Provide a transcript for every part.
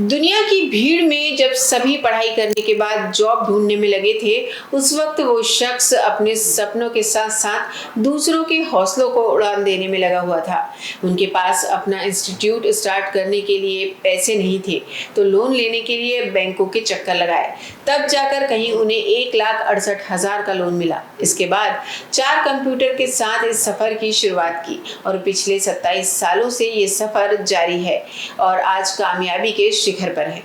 दुनिया की भीड़ में जब सभी पढ़ाई करने के बाद जॉब ढूंढने में लगे थे, उस वक्त वो शख्स अपने सपनों के साथ साथ दूसरों के हौसलों को उड़ान देने में लगा हुआ था। उनके पास अपना इंस्टीट्यूट स्टार्ट करने के लिए पैसे नहीं थे, तो लोन लेने के लिए बैंकों के चक्कर लगाए। तब जाकर कहीं उन्हें 1,68,000 का लोन मिला। इसके बाद 4 कंप्यूटर के साथ इस सफर की शुरुआत की और पिछले 27 सालों से ये सफर जारी है और आज कामयाबी के शिखर पर है।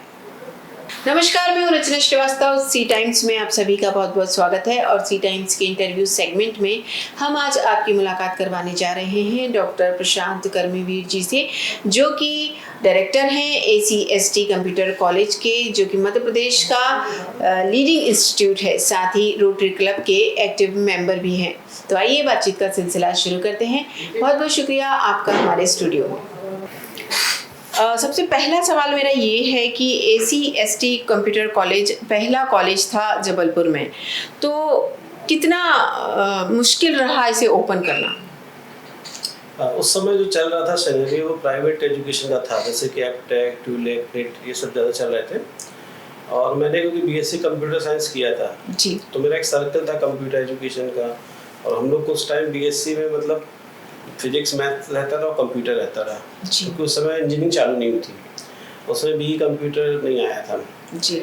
नमस्कार, मैं हूं रचना श्रीवास्तव। सी टाइम्स में आप सभी का बहुत बहुत स्वागत है और सी टाइम्स के इंटरव्यू सेगमेंट में हम आज आपकी मुलाकात करवाने जा रहे हैं डॉक्टर प्रशांत कर्मवीर जी से, जो कि डायरेक्टर हैं ACST कंप्यूटर कॉलेज के, जो कि मध्य प्रदेश का लीडिंग इंस्टीट्यूट है, साथ ही रोटरी क्लब के एक्टिव मेंबर भी हैं। तो आइए बातचीत का सिलसिला शुरू करते हैं। बहुत बहुत शुक्रिया आपका हमारे स्टूडियो में। सबसे पहला सवाल मेरा ये है कि ACST कंप्यूटर कॉलेज पहला कॉलेज था जबलपुर में, तो कितना मुश्किल रहा इसे ओपन करना? उस समय जो चल रहा था सिनेरियो वो प्राइवेट एजुकेशन का था, जैसे कि एप्टेक, ट्यूलेक, ये सब ज़्यादा चल रहे थे। और मैंने क्योंकि BSc कंप्यूटर साइंस किया था जी, तो मेरा एक सर्कल था कंप्यूटर एजुकेशन का, और हम लोग को उस टाइम BSc में मतलब फिजिक्स मैथ रहता था और कंप्यूटर रहता था, क्योंकि उस समय इंजीनियरिंग चालू नहीं हुई थी, उस समय BE कंप्यूटर नहीं आया था जी।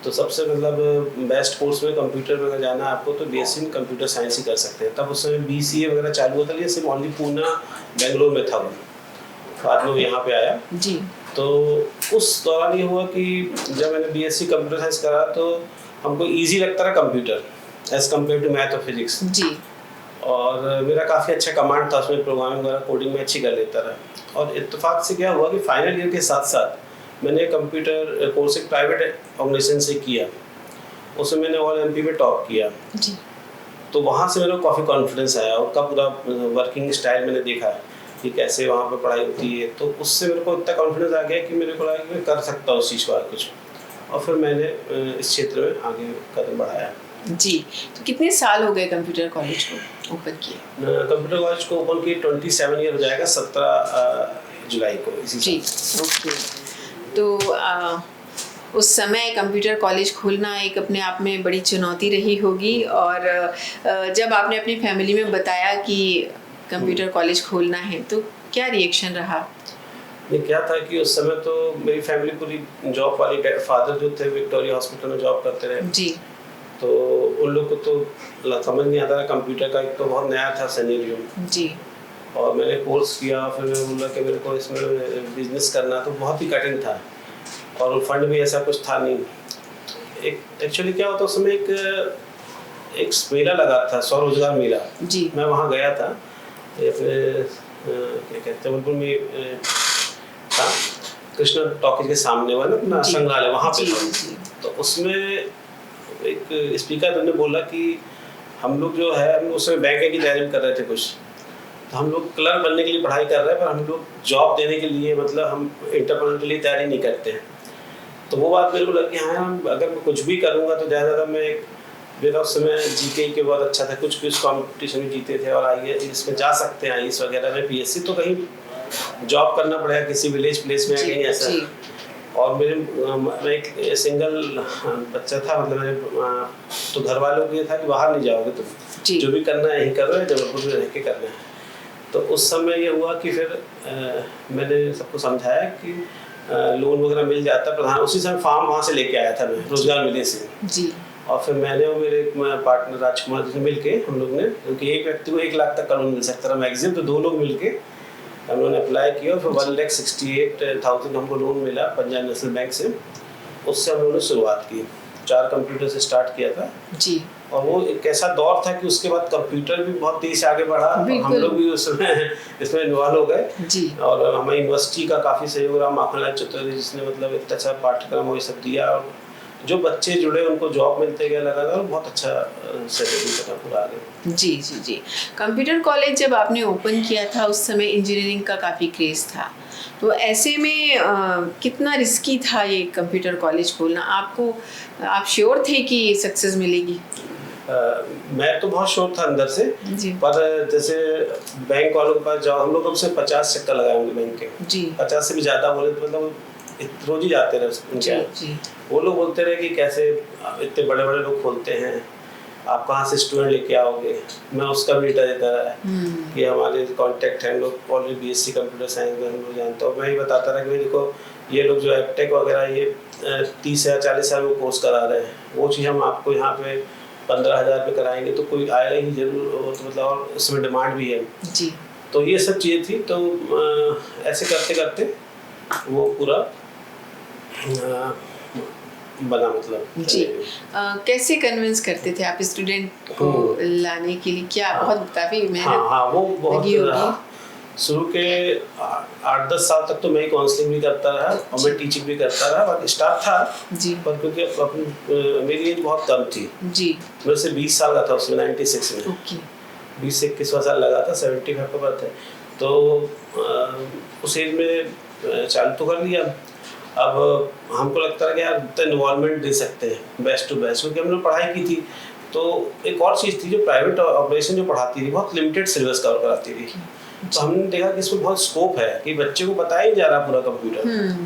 तो सबसे मतलब बेस्ट कोर्स में कंप्यूटर में अगर जाना है आपको तो BSc में कंप्यूटर साइंस ही कर सकते हैं। तब उस समय BCA वगैरह चालू होता था, सिर्फ ओनली पूना बेंगलोर में था वो, बाद में यहाँ पे आया जी। तो उस दौरान ये हुआ कि जब मैंने BSc कंप्यूटर साइंस करा तो हमको ईजी लगता था computer as compare to math और फिजिक्स जी। और मेरा काफ़ी अच्छा कमांड था उसमें, प्रोग्रामिंग वगैरह कोडिंग में अच्छी कर लेता रहा। और इत्तेफाक से क्या हुआ कि फाइनल ईयर के साथ साथ मैंने कंप्यूटर कोर्स एक प्राइवेट ऑर्गेनाइजेशन से किया, उसमें मैंने ऑल MP में टॉप किया जी। तो वहाँ से मेरे को काफ़ी कॉन्फिडेंस आया और का पूरा वर्किंग स्टाइल मैंने देखा कि कैसे वहाँ पर पढ़ाई होती है, तो उससे मेरे को इतना कॉन्फिडेंस आ गया कि मेरे को लगा कि मैं कर सकता हूँ उस चीज़ को कुछ, और फिर मैंने इस क्षेत्र में आगे कदम बढ़ाया जी। तो कितने साल हो गए कंप्यूटर कॉलेज को ओपन किए? कंप्यूटर कॉलेज को ओपन किए 27 ईयर हो जाएगा 17 जुलाई को इसी जी। ओके, तो उस समय कंप्यूटर कॉलेज खोलना एक अपने आप में बड़ी चुनौती रही होगी, और जब आपने अपनी फैमिली में बताया कि कंप्यूटर कॉलेज खोलना है तो क्या रिएक्शन रहा? ये क्या था कि उस समय तो मेरी फैमिली पूरी जॉब वाली, फादर जो थे विक्टोरिया हॉस्पिटल में जॉब करते रहे जी। तो उन लोग को तो समझ नहीं आता था कंप्यूटर का, एक तो बहुत नया था सिनेरियो जी। और मैंने कोर्स किया, फिर मैंने बोला कि मेरे को इसमें बिजनेस करना, तो बहुत ही कठिन था और फंड भी ऐसा कुछ था नहीं। एक एक्चुअली क्या होता उस समय एक मेला लगा था, स्वरोजगार मेला जी। मैं वहाँ गया था, अपने क्या कहते हैं जबलपुर में था, कृष्णा टॉकीज के सामने वाला अपना संग्रहालय, वहाँ पे था। तो उसमें एक स्पीकर ने बोला कि हम लोग जो है, हम उस समय बैंक की तैयारी कर रहे थे कुछ, तो हम लोग क्लर्क बनने के लिए पढ़ाई कर रहे हैं, पर हम लोग जॉब देने के लिए मतलब हम एंटरप्रेन्योर के लिए तैयारी नहीं करते हैं। तो वो बात मेरे को लगी, हाँ अगर मैं कुछ भी करूँगा तो ज़्यादा मैं मेरा उस समय GK के बहुत अच्छा था, कुछ कॉम्पिटिशन में जीते थे, और IAS इसमें जा सकते हैं, IAS वगैरह में PSC, तो कहीं जॉब करना पड़ेगा किसी विलेज प्लेस में कहीं ऐसा। और मैं एक सिंगल बच्चा था, मतलब मेरे तो घर वालों को ये था कि बाहर नहीं जाओगे तुम, जो भी करना है यहीं कर रहे हो, जबलपुर में रह के करना है। तो उस समय ये हुआ कि फिर मैंने सबको समझाया कि लोन वगैरह मिल जाता प्रधान, उसी समय फॉर्म वहाँ से लेके आया था मैं रोजगार मेले से जी। और फिर मैंने और मेरे पार्टनर राजकुमार से मिल के हम लोग ने, क्योंकि एक व्यक्ति को 1 लाख तक का लोन मिल सकता था मैक्सिमम, तो 2 लोग मिल के हम लोगों ने अप्लाई किया, फिर 1,68,000 हमको लोन मिला पंजाब नेशनल बैंक से। उससे हम लोगों ने शुरुआत की, 4 कंप्यूटर से स्टार्ट किया था जी। और वो एक ऐसा दौर था कि उसके बाद कंप्यूटर भी बहुत तेज आगे बढ़ा, हम लोग भी उसमें इसमें इन्वॉल्व हो गए जी। और हमें यूनिवर्सिटी का काफ़ी सहयोग रहा, माखनलाल चतुर्वेदी जिसने मतलब इतना अच्छा पाठ्यक्रम वो सब दिया, और जो बच्चे जुड़े उनको जॉब मिलते गए लगातार, बहुत अच्छा सेटल पूरा आगे जी जी जी। कंप्यूटर कॉलेज जब आपने ओपन किया था उस समय इंजीनियरिंग का काफ़ी क्रेज़ था, तो ऐसे में कितना रिस्की था ये कंप्यूटर कॉलेज खोलना? आप श्योर थे कि ये सक्सेस मिलेगी? मैं तो बहुत श्योर था अंदर से जी। पर जैसे बैंक वालों के पास जाओ, हम लोग कब से 50 चक्कर लगाए होंगे बैंक के जी। 50 से भी ज़्यादा बोले तो मतलब रोज ही जाते रहे उनके यहाँ। वो लोग बोलते रहे कि कैसे इतने बड़े बड़े लोग खोलते हैं, आप कहाँ से स्टूडेंट लेके आओगे। मैं उसका भी डेटा देता रहा कि हमारे कांटेक्ट हैं, लोग ऑलरेडी बीएससी कंप्यूटर साइंस में हम लोग जानते हो। मैं ही बताता रहा कि देखो ये लोग जो एपटेक वगैरह ये 30 या 40 साल में कोर्स करा रहे हैं, वो चीज़ हम आपको यहाँ पे 15,000 पे कराएंगे तो कोई आएगा ही जरूर, तो मतलब और उसमें डिमांड भी है जी। तो ये सब चीज़ें थी। तो ऐसे करते करते वो पूरा बना, मतलब जी। कैसे कन्विंस करते थे आप स्टूडेंट को लाने के लिए? क्या बहुत काफी मेहनत वो बहुत शुरू के 8-10 साल तक तो मैं ही काउंसलिंग भी करता रहा और मैं टीचिंग भी करता रहा, और स्टाफ था जी। पर क्योंकि मेरी एज बहुत कम थी जी, मैं से 20 साल का था उसमें 96 में, 20 से 21वां साल लगा था, 75 का बात है। तो उस एज में चालू तो कर लिया। अब हमको लगता है कि यार इतना इन्वॉल्वमेंट दे सकते हैं बेस्ट टू बेस्ट, क्योंकि हमने पढ़ाई की थी। तो एक और चीज़ थी, जो प्राइवेट ऑपरेशन जो पढ़ाती थी बहुत लिमिटेड सिलेबस कवर कराती थी। तो हमने देखा कि इसमें बहुत स्कोप है कि बच्चे को बताया ही जा रहा पूरा कंप्यूटर,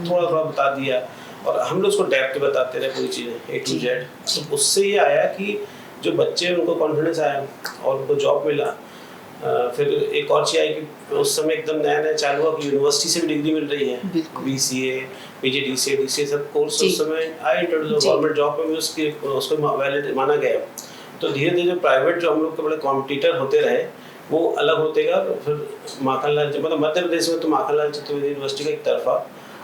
थोड़ा थोड़ा बता दिया और हम लोग उसको डेप्थ बताते रहे पूरी चीज़ें A to Z। तो उससे ये आया कि जो बच्चे उनको कॉन्फिडेंस आया और उनको जॉब मिला। फिर एक और चीज़ आई कि उस समय एकदम नया नया चालू हुआ कि यूनिवर्सिटी से भी डिग्री मिल रही है, BCA, PGDCA, DCA सब कोर्स उस समय आए गवर्नमेंट जॉब में भी उसको वैलिड माना गया। तो धीरे धीरे प्राइवेट जो हम लोग के बड़े कॉम्पिटिटर होते रहे वो अलग होते गया। फिर माखनलाल, मतलब मध्य प्रदेश में तो माखनलाल चतुर्वेदी यूनिवर्सिटी का एक तरफा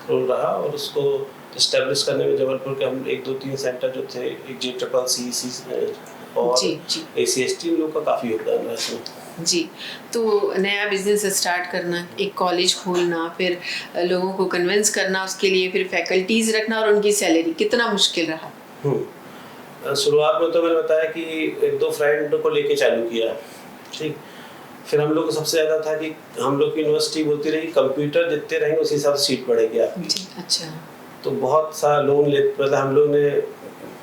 रोल रहा और उसको इस्टेब्लिश करने में जबलपुर के हम 1-2-3 सेंटर जो थे, एक JCCC और ACST लोग का काफ़ी योगदान रहा इसमें जी। तो नया बिजनेस स्टार्ट करना, एक कॉलेज खोलना, फिर लोगों को कन्विंस करना, उसके लिए फिर फैकल्टीज रखना और उनकी सैलरी, कितना मुश्किल रहा? शुरुआत में तो मैंने बताया कि 1-2 फ्रेंड को लेके चालू किया, ठीक। फिर हम लोग को सबसे ज़्यादा था कि हम लोग की यूनिवर्सिटी बोलती रही कंप्यूटर जितने रहेंगे उसी हिसाब से सीट बढ़ेगी आपकी। अच्छा। तो बहुत सारा लोन ले, मतलब हम लोग ने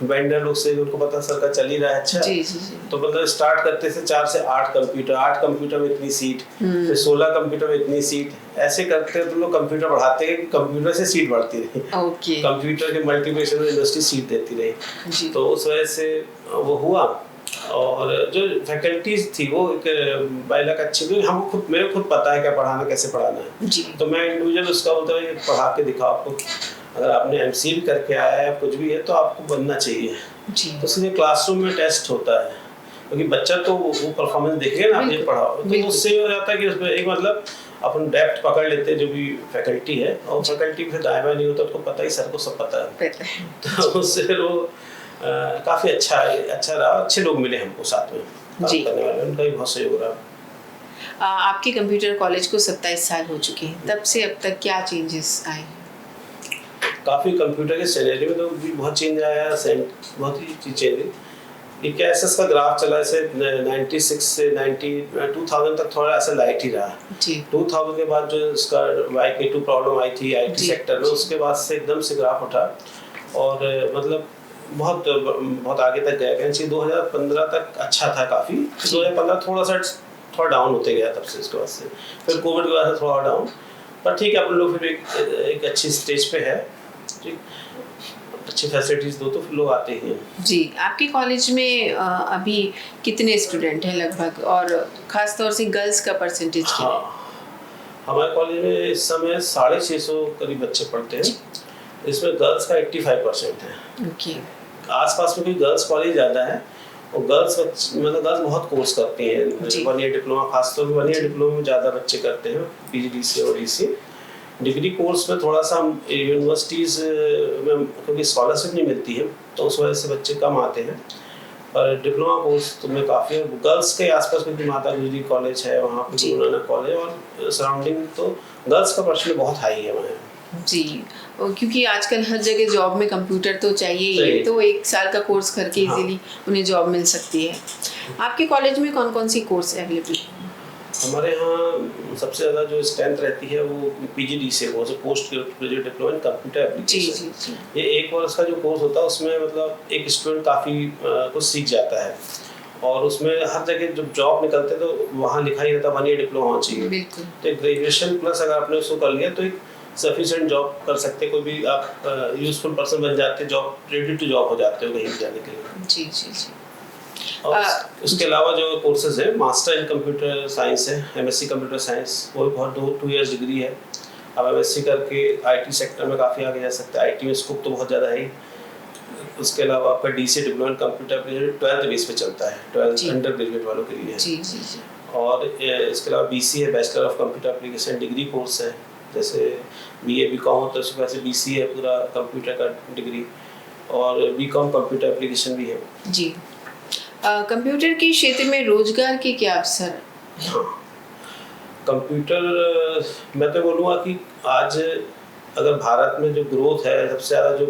वेंडर लोग से, उनको पता सरकार चल ही रहा है अच्छा जी। तो मतलब स्टार्ट करते थे 4 से 8 कंप्यूटर, 8 कंप्यूटर में इतनी सीट, फिर 16 कंप्यूटर में इतनी सीट, ऐसे करते तो लोग कंप्यूटर बढ़ाते गए कि कंप्यूटर से सीट बढ़ती रही। कंप्यूटर के मल्टीप्लिकेशन में यूनिवर्सिटी सीट देती रही। तो उस वजह से वो हुआ। और जो फैकल्टीज थी वो एक बाइलक अच्छी थी, हमको खुद, मेरे खुद पता है क्या पढ़ाना, कैसे पढ़ाना है जी। तो मैं इंडिविजुअल उसका बोलता हूँ पढ़ा के दिखाओ आपको, अगर आपने MCA भी करके आया है कुछ भी है तो आपको बनना चाहिए जी। तो सीधे क्लासरूम में टेस्ट होता है, क्योंकि बच्चा तो वो परफॉर्मेंस देखेगा ना, आप ये पढ़ाओ तो उससे हो जाता है कि उसमें एक मतलब अपन डेप्थ पकड़ लेते हैं जो भी फैकल्टी है, और फैकल्टी फिर दाएं बाएं नहीं होता, उसको पता ही, सर को सब पता है तो उससे फिर वो काफ़ी अच्छा रहा, अच्छे लोग मिले हमको साथ में काम करने वाले, उनका भी बहुत सहयोग रहा। आपके कंप्यूटर कॉलेज को 27 साल हो चुके हैं, तब से अब तक क्या चेंजेस आए? काफ़ी कंप्यूटर के सैलरी में तो भी बहुत चेंज आया, बहुत ही चीज़ चेंज हुई। एक ऐसा का ग्राफ चला, ऐसे 96 से 2000 तक थोड़ा ऐसा लाइट ही रहा जी। 2000 के बाद जो इसका YK2 प्रॉब्लम आई थी IT सेक्टर में, उसके बाद से एकदम से ग्राफ उठा और मतलब बहुत आगे तक गया। 2015 तक अच्छा था काफ़ी, 2015 थोड़ा डाउन होते गया तब से, इसके बाद से फिर कोविड के बाद से थोड़ा डाउन, पर ठीक है अपन लोग फिर एक अच्छी स्टेज पे है, ठीक, अच्छी फैसिलिटीज दो तो फिर लोग आते हैं जी। आपके कॉलेज में अभी कितने स्टूडेंट हैं लगभग, और खास तौर से गर्ल्स का परसेंटेज क्या है? हमारे कॉलेज में इस समय 650 करीब बच्चे पढ़ते हैं, इसमें गर्ल्स का 85% है। ओके। आसपास में कोई गर्ल्स कॉलेज ज़्यादा है और गर्ल्स बहुत कोर्स करती हैं, 1 ईयर डिप्लोमा, खासतौर पर 1 ईयर डिप्लोमा में ज़्यादा बच्चे करते हैं, PGDCA और DCA। डिग्री कोर्स में थोड़ा सा यूनिवर्सिटीज़ में क्योंकि स्कॉलरशिप नहीं मिलती है तो उस वजह से बच्चे कम आते हैं, और डिप्लोमा कोर्स तो में काफ़ी है। गर्ल्स के आसपास में माता गुजरी कॉलेज है, वहाँ पर गुरु नानक कॉलेज और सराउंडिंग, तो गर्ल्स का परसेंट बहुत हाई है वहाँ जी। क्योंकि आजकल हर जगह जॉब में कंप्यूटर तो चाहिए ही है, तो 1 साल का कोर्स करके इजीली उन्हें जॉब मिल सकती है। आपके कॉलेज में कौन कौन सी कोर्स अवेलेबल है? हमारे यहाँ सबसे ज़्यादा जो स्ट्रेंथ रहती है वो PGDCA course, post graduate diploma in computer application. ये 1 वर्ष का जो कोर्स होता है उसमें मतलब एक स्टूडेंट काफ़ी कुछ सीख जाता है, और उसमें हर जगह जब जॉब निकलते हैं तो वहाँ लिखा ही रहता है 1 ईयर डिप्लोमा होना चाहिए। तो ग्रेजुएशन प्लस अगर आपने उसको कर लिया तो एक सफिशिएंट जॉब कर सकते, कोई भी आप यूजफुल पर्सन बन जाते, जॉब रेडी टू जॉब हो जाते हो कहीं भी जाने के लिए। जी जी जी। और उसके अलावा जो कोर्सेज है, मास्टर इन कंप्यूटर साइंस है, एमएससी कंप्यूटर साइंस, वो भी बहुत 2 इयर्स डिग्री है। अब एमएससी करके आईटी सेक्टर में काफ़ी आगे जा सकते हैं, आईटी में स्कोप तो बहुत ज़्यादा है ही। उसके अलावा आपका DC diploma computer application 12th base पे चलता है, 12th अंडर ग्रेजुएट वालों के लिए। जी जी जी। और इसके अलावा बीसी है, bachelor of computer application degree course है, जैसे बीए बीकॉम होता है उसके बाद से बीसी है पूरा कंप्यूटर का डिग्री, और बीकॉम कंप्यूटर एप्लीकेशन भी है। जी। कंप्यूटर के क्षेत्र में रोजगार के क्या अवसर? हाँ, कंप्यूटर मैं तो बोलूँगा कि आज अगर भारत में जो ग्रोथ है, सबसे ज़्यादा जो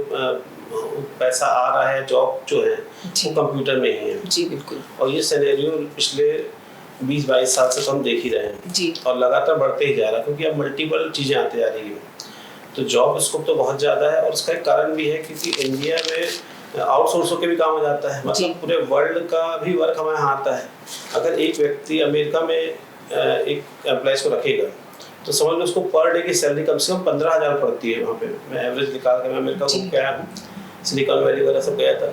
पैसा आ रहा है, जॉब जो है वो कंप्यूटर में ही है। जी बिल्कुल। और ये सिनेरियो पिछले 20-22 साल से तो हम देख ही रहे हैं जी। और लगातार बढ़ते ही जा रहा है, क्योंकि अब मल्टीपल चीज़ें आते जा रही हैं, तो जॉब स्कोप तो बहुत ज़्यादा है। और उसका एक कारण भी है क्योंकि इंडिया में आउटसोर्सों के भी काम हो जाता है, मतलब पूरे वर्ल्ड का भी वर्क हमारे यहाँ आता है। अगर एक व्यक्ति अमेरिका में एक एम्प्लॉइज को रखेगा तो समझ लो उसको पर डे की सैलरी कम से कम 15,000 पड़ती है। वहाँ पे मैं एवरेज निकाल कर, मैं अमेरिका को गया हूँ, सिलिकॉन वैली वगैरह सब गया था,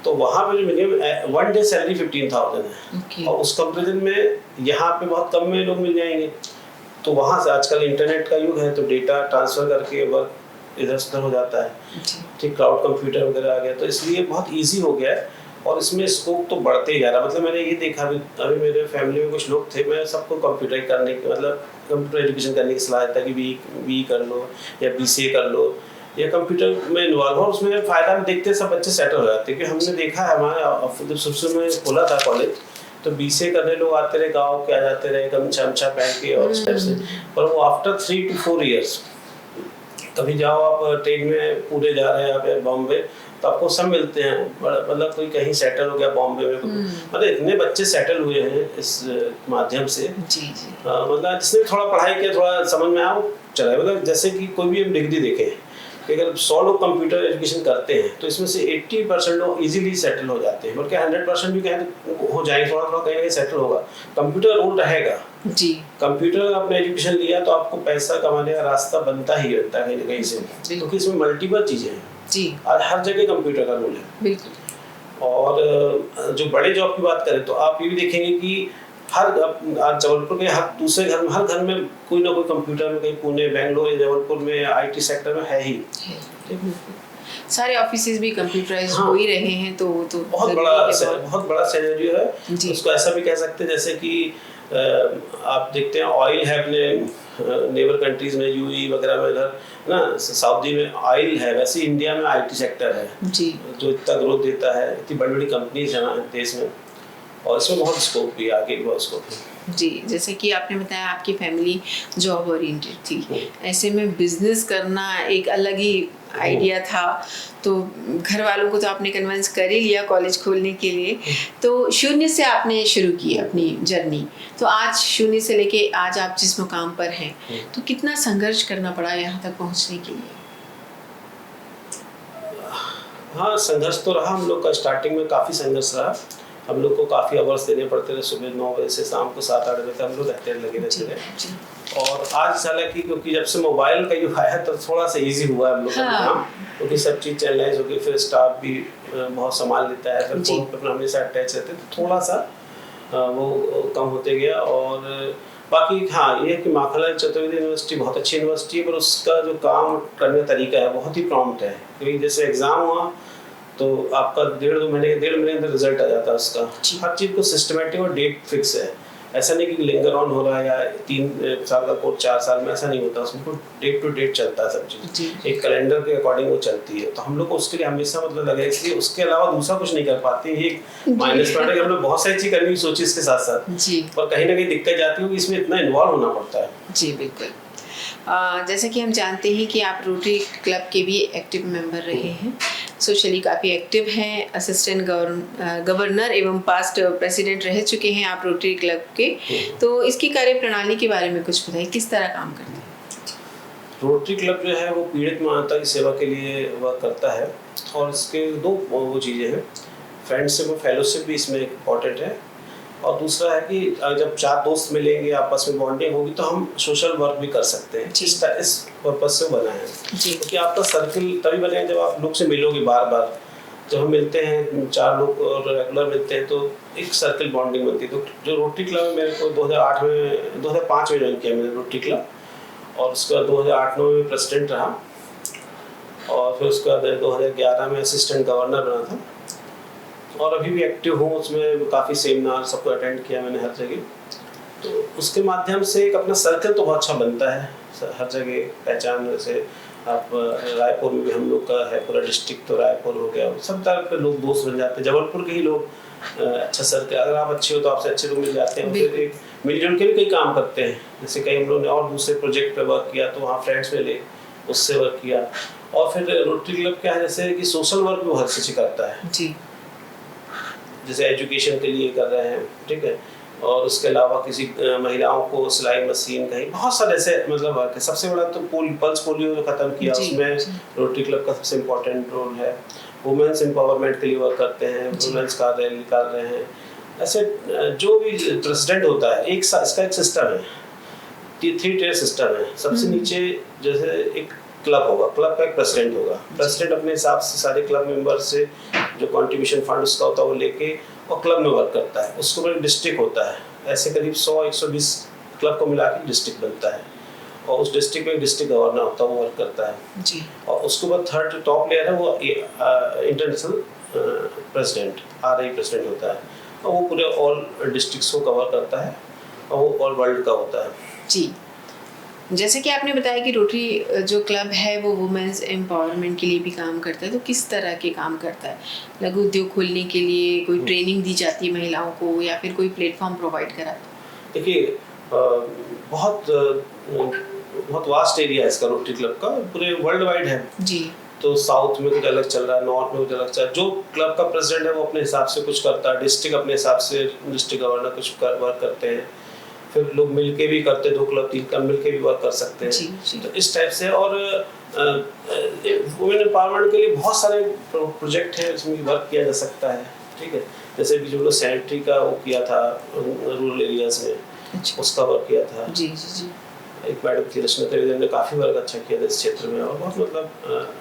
तो वहाँ पे जो मिनिमम 1 डे सैलरी 15,000 है। और उस कंपेरिजन में यहाँ पे बहुत कम में लोग मिल जाएंगे। तो वहाँ से आजकल इंटरनेट का युग है, तो डेटा ट्रांसफ़र करके वर्क इधर उधर हो जाता है, ठीक, क्लाउड कंप्यूटर वगैरह आ गया, तो इसलिए बहुत ईजी हो गया है। और इसमें स्कोप तो बढ़ते ही जा रहा है। मतलब मैंने ये देखा, अभी मेरे फैमिली में कुछ लोग थे, मैं सबको कंप्यूटर करने की, मतलब कंप्यूटर एजुकेशन करने की सलाह देता कि बी कर लो या बीसीए कर लो या कंप्यूटर में इन्वॉल्व हो, उसमें फ़ायदा में देखते सब बच्चे सेटल हो जाते हैं। क्योंकि हमने देखा है, हमारे जब सबसे में खोला था कॉलेज, तो बीसीए करने लोग आते रहे, गाँव के आ जाते रहे गमछा अमछा पहन के और उस टाइप से, पर वो आफ्टर 3 to 4 ईयर्स, कभी जाओ आप ट्रेन में पूरे जा रहे हैं यहाँ पे बॉम्बे, तो आपको सब मिलते हैं, मतलब कोई कहीं सेटल हो गया बॉम्बे में, मतलब इतने बच्चे सेटल हुए हैं इस माध्यम से। जी जी। मतलब जिसने थोड़ा पढ़ाई किया, थोड़ा समझ में आया, चला। मतलब जैसे कि कोई भी हम डिग्री देखें कि अगर 100 लोग कंप्यूटर एजुकेशन करते हैं तो इसमें से 80% लोग इजीली सेटल हो जाते हैं, बल्कि 100% भी कहें तो हो जाएंगे, थोड़ा थोड़ा कहीं ना कहीं सेटल होगा। कंप्यूटर रूल रहेगा जी। कंप्यूटर आपने एजुकेशन लिया तो आपको पैसा कमाने का रास्ता बनता ही रहता है कहीं ना कहीं से, क्योंकि इसमें मल्टीपल चीज़ें हैं। जी। आज हर जगह कंप्यूटर का रूल है। बिल्कुल। और जो बड़े जॉब की बात करें तो आप ये भी देखेंगे कि हर आज जबलपुर के हर दूसरे घर में, हर घर में कोई ना कोई कंप्यूटर में, कहीं पुणे, बेंगलोर या जबलपुर में आईटी सेक्टर में है ही। सारे ऑफिसेज भी कंप्यूटराइज हो ही रहे हैं, तो वो तो बहुत बड़ा सिनेरियो है। उसको ऐसा भी कह सकते हैं जैसे कि आप देखते हैं ऑयल है अपने नेबर कंट्रीज में, यूएई वगैरह में, इधर ना सऊदी में ऑयल है, वैसे इंडिया में आईटी सेक्टर है जी, जो इतना ग्रोथ देता है। इतनी बड़ी बड़ी कंपनीज हैं हमारे देश में, और इसमें बहुत स्कोप भी आगे बहुत स्कोप है। जी, जैसे कि आपने बताया आपकी फैमिली जॉब ओरिएंटेड थी, ऐसे में बिजनेस करना एक अलग ही आइडिया था, तो घर वालों को तो आपने कन्विंस कर ही लिया कॉलेज खोलने के लिए, तो शून्य से आपने शुरू की अपनी जर्नी। तो आज शून्य से लेके आज आप जिस मुकाम पर हैं, तो कितना संघर्ष करना पड़ा यहाँ तक पहुँचने के लिए? हाँ, संघर्ष तो रहा हम लोग का, स्टार्टिंग में काफ़ी संघर्ष रहा। हम लोग को काफ़ी आवर्स देने पड़ते थे, सुबह 9 बजे से शाम को 7-8 बजे तक हम लोग लगे रहते थे। और आज हालांकि क्योंकि जब से मोबाइल का युग आया तो थोड़ा सा इजी हुआ है हम लोग का काम, क्योंकि सब चीज़ चैनलाइज हो गई, फिर स्टाफ भी बहुत संभाल लेता है, फिर फोन पर अपना हमेशा अटैच रहते, तो थोड़ा सा वो कम होते गया। और बाकी हाँ, ये है कि माखनलाल चतुर्वेदी यूनिवर्सिटी बहुत अच्छी यूनिवर्सिटी है, पर उसका जो काम करने का तरीका है बहुत ही प्रॉम्प्ट है। क्योंकि जैसे एग्ज़ाम हुआ तो आपका 1.5 महीने के अंदर रिजल्ट आ जाता है उसका। हर चीज़ को सिस्टमेटिक और डेट फिक्स है, ऐसा नहीं कि लिंगर ऑन हो रहा है या 3 साल का कोर्स 4 साल में, ऐसा नहीं होता। उसमें डेट टू डेट चलता है सब चीज़, एक कैलेंडर के अकॉर्डिंग वो चलती है। तो हम लोग को उसके लिए हमेशा मतलब लगा, इसलिए उसके अलावा दूसरा कुछ नहीं कर पाते। ये माइनस पॉइंट है कि हमने बहुत सारी चीज़ करने की सोची इसके साथ साथ, पर कहीं ना कहीं दिक्कत जाती है कि इसमें इतना इन्वॉल्व होना पड़ता है। जी बिल्कुल। जैसा कि हम जानते हैं कि आप रोटरी क्लब के भी एक्टिव मेंबर रहे हैं, सोशली काफ़ी एक्टिव हैं, असिस्टेंट गवर्नर एवं पास्ट प्रेसिडेंट रह चुके हैं आप रोटरी क्लब के, तो इसकी कार्यप्रणाली के बारे में कुछ बताइए, किस तरह काम करते हैं? रोटरी क्लब जो है वो पीड़ित मानवता की सेवा के लिए वर्क करता है, और इसके 2 वो चीज़ें हैं, फ्रेंडशिप और फेलोशिप भी इसमें इम्पॉर्टेंट है। और दूसरा है कि जब 4 दोस्त मिलेंगे, आपस में बॉन्डिंग होगी, तो हम सोशल वर्क भी कर सकते हैं। इस पर्पज से बना है, क्योंकि आपका सर्किल तभी बनेगा जब आप लोग से मिलोगे बार बार। जब हम मिलते हैं 4 लोग और रेगुलर मिलते हैं, तो एक सर्किल बॉन्डिंग बनती है। तो जो रोटरी क्लब है, मेरे को 2005 में ज्वाइन किया मैंने रोटरी क्लब, और उसके बाद 2008-9 में प्रेसिडेंट रहा, और फिर उसके बाद 2011 में असिस्टेंट गवर्नर बना था, और अभी भी एक्टिव हूँ उसमें। काफ़ी सेमिनार सबको अटेंड किया मैंने हर जगह। तो उसके माध्यम से एक अपना सर्कल तो बहुत अच्छा बनता है हर जगह, पहचान। जैसे आप रायपुर में भी हम लोग का है पूरा डिस्ट्रिक्ट, तो रायपुर हो गया, सब तरह के लोग दोस्त बन जाते हैं। जबलपुर के ही लोग अच्छा सर्कल, अगर आप अच्छे हो तो आपसे अच्छे लोग मिल जाते हैं, फिर एक मिलजुल के भी कई काम करते हैं। जैसे कई हम लोग ने और दूसरे प्रोजेक्ट पे वर्क किया, तो वहाँ फ्रेंड्स मिले, उससे वर्क किया। और फिर रोटरी क्लब क्या है, जैसे कि सोशल वर्क भी बहुत अच्छी करता है जी। जैसे एजुकेशन के लिए कर रहे हैं, ठीक है, और उसके अलावा किसी महिलाओं को सिलाई मशीन, कहीं बहुत सारे ऐसे मतलब वर्क है। सबसे बड़ा तो पल्स पोलियो जो खत्म किया, उसमें रोटरी क्लब का सबसे इम्पोर्टेंट रोल है। वुमेन्स एम्पावरमेंट के लिए वर्क करते हैं, वुमेन्स का रैली निकाल रहे हैं। ऐसे जो भी प्रेसिडेंट होता है, इसका एक सिस्टम है, 3 टियर सिस्टम है। सबसे नीचे जैसे एक क्लब होगा, क्लब का एक प्रेसिडेंट होगा। प्रेसिडेंट अपने हिसाब से सारे क्लब मेंबर से जो कंट्रीब्यूशन फंड उसका होता है वो लेके और क्लब में वर्क करता है। उसके ऊपर डिस्ट्रिक्ट होता है, ऐसे करीब 100-120 क्लब को मिला के डिस्ट्रिक्ट बनता है, और उस डिस्ट्रिक्ट में डिस्ट्रिक्ट गवर्नर होता है, वो वर्क करता है जी। और उसके बाद थर्ड टॉप लेयर है, वो इंटरनेशनल प्रेसिडेंट, RI प्रेसिडेंट होता है, और वो पूरे ऑल डिस्ट्रिक्ट्स को कवर करता है, और वो ऑल वर्ल्ड का होता है जी। जैसे कि आपने बताया कि रोटरी जो क्लब है वो वुमेन्स एम्पावरमेंट के लिए भी काम करता है, तो किस तरह के काम करता है? लघु उद्योग खोलने के लिए कोई ट्रेनिंग दी जाती है महिलाओं को, या फिर कोई प्लेटफॉर्म प्रोवाइड कराता है? देखिए, बहुत वास्ट एरिया है इसका रोटरी क्लब का, पूरे वर्ल्ड वाइड है जी। तो साउथ में कुछ अलग चल रहा है, नॉर्थ में कुछ अलग चल रहा है। जो क्लब का प्रेसिडेंट है वो अपने हिसाब से कुछ करता है, डिस्ट्रिक्ट अपने हिसाब से, डिस्ट्रिक्ट गवर्नर कुछ वर्क करते हैं, फिर लोग मिलके भी करते हैं, 2 क्लब 3 क्लब मिलके भी वर्क कर सकते हैं जी। तो इस टाइप से। और वुमेन एम्पावरमेंट के लिए बहुत सारे प्रोजेक्ट हैं, इसमें वर्क किया जा सकता है, ठीक है। जैसे भी जो लोग सैनिटरी का वो किया था रूरल एरियाज में, उसका वर्क किया था जी जी जी। एक मैडम थी रचना त्रिवेदी ने काफ़ी वर्क अच्छा किया था इस क्षेत्र में। और बहुत मतलब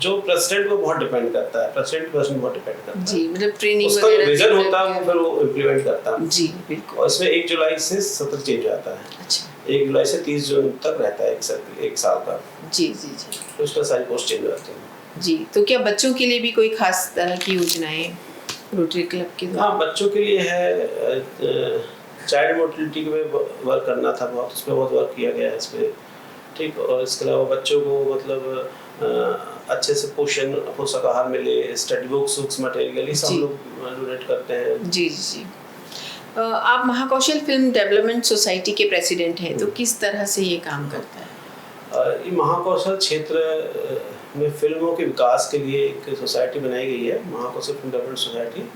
जो प्रेसिडेंट को बहुत डिपेंड करता है, प्रेसिडेंट पर्सन बहुत डिपेंड करता है जी, मतलब ट्रेनिंग उसका विजन होता है, वो फिर वो इम्प्लीमेंट करता है जी बिल्कुल। और इसमें 1 जुलाई से सत्र चेंज आता है। अच्छा। 1 जुलाई से 30 जून तक रहता है एक साल का जी जी जी। तो उसका सारी पोस्ट चेंज हो जाती है जी। तो क्या बच्चों के लिए भी कोई खास तरह की योजनाएं रोटरी क्लब के? हाँ, बच्चों के लिए है, चाइल्ड मोटिलिटी में वर्क करना था बहुत, उसमें बहुत वर्क किया गया है इसमें, ठीक। और इसके अलावा बच्चों को मतलब अच्छे से पोषक आहार मिले, स्टडी बुक्स मटेरियल, ये सब लोग डोनेट करते हैं जी जी। आप महाकौशल फिल्म डेवलपमेंट सोसाइटी के प्रेसिडेंट हैं, तो किस तरह से ये काम करता है? ये महाकौशल क्षेत्र में फिल्मों के विकास के लिए एक सोसाइटी बनाई गई है, महाकौशल फिल्म डेवलपमेंट सोसाइटी।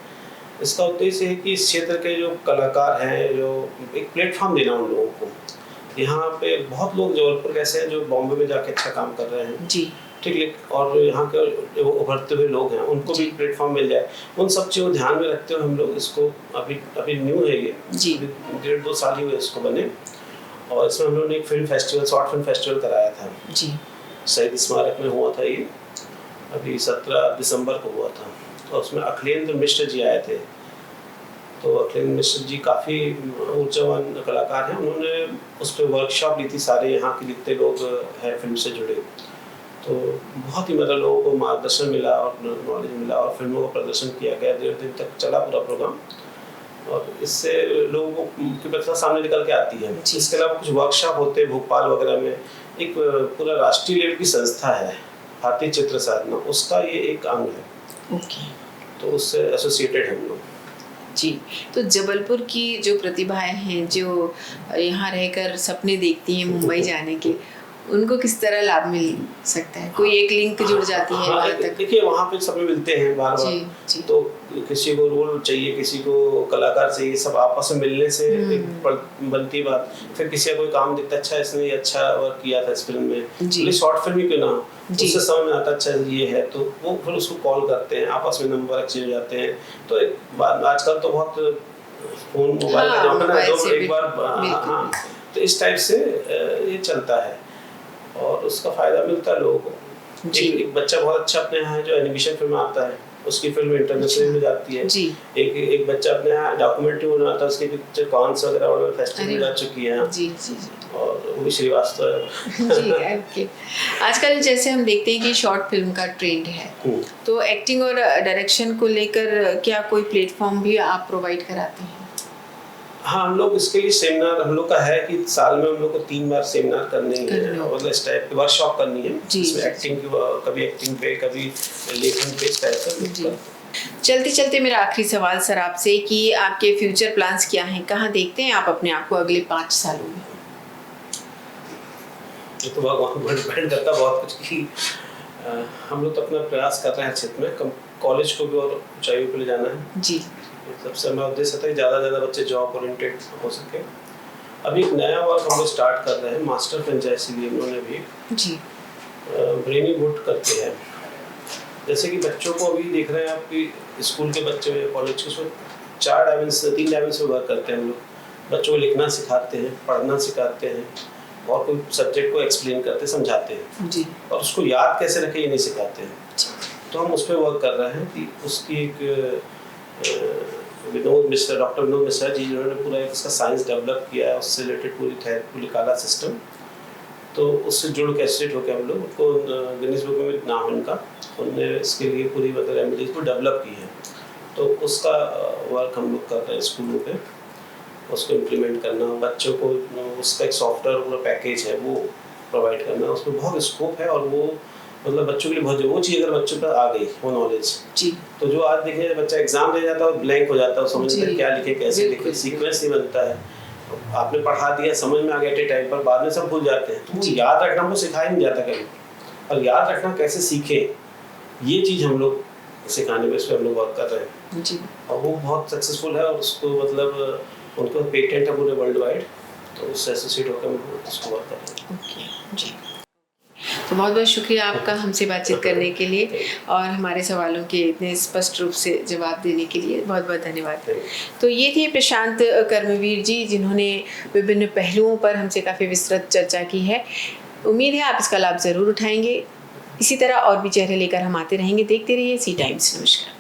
इसका उद्देश्य है कि इस क्षेत्र के जो कलाकार हैं, जो एक प्लेटफॉर्म देना उन लोगों को। यहाँ पे बहुत लोग जबलपुर कैसे हैं जो बॉम्बे में जाके अच्छा काम कर रहे हैं जी, ठीक। और यहाँ के जो उभरते हुए लोग हैं उनको भी प्लेटफॉर्म मिल जाए। उन सब चीज़ों को ध्यान में रखते हुए हम लोग इसको अभी न्यू है ये जी, 1.5-2 साल ही हुए इसको बने। और इसमें हम लोगों ने एक film festival, short film festival कराया था जी, शहीद स्मारक में हुआ था ये, अभी 17 दिसंबर को हुआ था। तो उसमें अखिलेंद्र मिश्र जी आए थे। तो अखिलेंद्र मिश्र जी काफ़ी ऊर्जावान कलाकार हैं, उन्होंने उस पर वर्कशॉप ली थी, सारे यहाँ के जितने लोग हैं फिल्म से जुड़े। तो बहुत ही मतलब लोगों को मार्गदर्शन मिला और नॉलेज मिला, और फिल्मों का प्रदर्शन किया गया, 1.5 दिन तक चला पूरा प्रोग्राम। और इससे लोगों की प्रतिभा सामने निकल के आती है। इसके अलावा कुछ वर्कशॉप होते हैं भोपाल वगैरह में, एक पूरा राष्ट्रीय लेवल की संस्था है भारतीय चित्र साधना, उसका ये एक अंग है ओके। तो उससे एसोसिएटेड हम लोग जी। तो जबलपुर की जो प्रतिभाएं हैं जो यहाँ रहकर सपने देखती हैं मुंबई जाने के, उनको किस तरह लाभ मिल सकता है? कोई एक लिंक जुड़ जाती है वहाँ तक? देखिए, वहाँ पे सब मिलते हैं बार बार, तो किसी को रोल चाहिए, किसी को कलाकार चाहिए, सब आपस में मिलने से एक बनती बात। फिर किसी का कोई काम दिखता, अच्छा इसने अच्छा वर्क किया था इस फिल्म में, शॉर्ट फिल्म ही क्यों ना हो, उससे समझ में आता अच्छा ये है, तो वो फिर उसको कॉल करते हैं, आपस में नंबर एक्सचेंज हो जाते हैं। तो एक बात आजकल तो बहुत फोन मोबाइल का हाँ, जमाना है, मोबाइल जो से एक बार बिल्कुल। हाँ, तो इस टाइप से ये चलता है और उसका फायदा मिलता है लोगों को। जी। एक बच्चा बहुत अच्छा अपने यहाँ है जो एनिमेशन फिल्म आता है, उसकी फिल्म इंटरनेशनल में जाती है। जी। एक बच्चा अपने यहाँ डॉक्यूमेंट्री बनाता है, उसकी पिक्चर कांस वगैरह और फेस्टिवल में जा चुकी है। जी जी जी। और वो भी श्रीवास्तव है। जी ओके। आजकल जैसे हम देखते हैं कि शॉर्ट फिल्म का ट्रेंड है, तो एक्टिंग और डायरेक्शन को लेकर क्या कोई प्लेटफॉर्म भी आप प्रोवाइड कराते हैं? हाँ, हम लोग इसके लिए सेमिनार हम लोग का है कि साल में हम लोग को 3 बार सेमिनार करने ही है और इस टाइप की वर्कशॉप करनी है, जिसमें एक्टिंग की कभी एक्टिंग पे, कभी लेखन पे, इस टाइप का। चलते चलते मेरा आखिरी सवाल सर आपसे कि आपके फ्यूचर प्लान्स क्या हैं? कहाँ देखते हैं आप अपने आप को अगले 5 सालों में? ये तो भगवान पर डिपेंड करता है बहुत कुछ कि हम लोग तो अपना प्रयास कर रहे हैं क्षेत्र में, कॉलेज को भी और ऊंचाइयों पे ले जाना है जी। सबसे हमारा उद्देश्य था कि ज़्यादा से ज़्यादा बच्चे जॉब ओरिएंटेड हो सके। अभी एक नया वर्क हम लोग स्टार्ट कर रहे हैं, मास्टर फ्रेंचाइजी लिए उन्होंने भी जी। ब्रेनी वुड करते हैं। जैसे कि बच्चों को अभी देख रहे हैं आपकी स्कूल के बच्चे कॉलेज के, उसमें 3 डायमेंशन वर्क करते हैं हम लोग। बच्चों को लिखना सिखाते हैं, पढ़ना सिखाते हैं और कोई सब्जेक्ट को एक्सप्लेन करते समझाते हैं जी। और उसको याद कैसे रखें ये नहीं सिखाते हैं। तो हम उस पर वर्क कर रहे हैं कि उसकी एक डॉक्टर विनोद मिश्रा जी जिन्होंने पूरा एक इसका साइंस डेवलप किया है, उससे रिलेटेड पूरी थेरेपी निकाला सिस्टम, तो उससे जुड़ के एसोसिएट होकर हम लोग उनको गिनीज बुक में नाम उनका, उनने इसके लिए पूरी मतलब रेमेडीज को डेवलप की है। तो उसका वर्क हम लोग कर रहे हैं स्कूलों पे, उसको इम्प्लीमेंट करना, बच्चों को उसका एक सॉफ्टवेयर पूरा पैकेज है वो प्रोवाइड करना, उसमें बहुत स्कोप है और वो मतलब बच्चों के लिए बहुत वो चीज़ अगर बच्चों पर आ गई वो नॉलेज जी, तो जो आज देखिए बच्चा एग्जाम दे जाता है ब्लैंक हो जाता है, समझ में क्या लिखे कैसे लिखे, सीक्वेंस नहीं बनता है। आपने पढ़ा दिया, समझ में आ गया एट टाइम पर, बाद में सब भूल जाते हैं। तो याद रखना हमको सिखाया नहीं जाता कहीं, और याद रखना कैसे सीखे ये चीज़ हम लोग सिखाने में इस पर हम लोग वर्क कर रहे हैं जी। और वो बहुत सक्सेसफुल है और उसको मतलब उनको पेटेंट है पूरे वर्ल्ड वाइड, तो उससे एसोसिएट होकर हम उसको वर्क कर रहे हैं। ओके जी, तो बहुत बहुत शुक्रिया आपका हमसे बातचीत करने के लिए और हमारे सवालों के इतने स्पष्ट रूप से जवाब देने के लिए बहुत बहुत धन्यवाद। तो ये थे प्रशांत कर्मवीर जी, जिन्होंने विभिन्न पहलुओं पर हमसे काफ़ी विस्तृत चर्चा की है। उम्मीद है आप इसका लाभ ज़रूर उठाएंगे। इसी तरह और भी चेहरे लेकर हम आते रहेंगे। देखते रहिए सी टाइम्स। नमस्कार।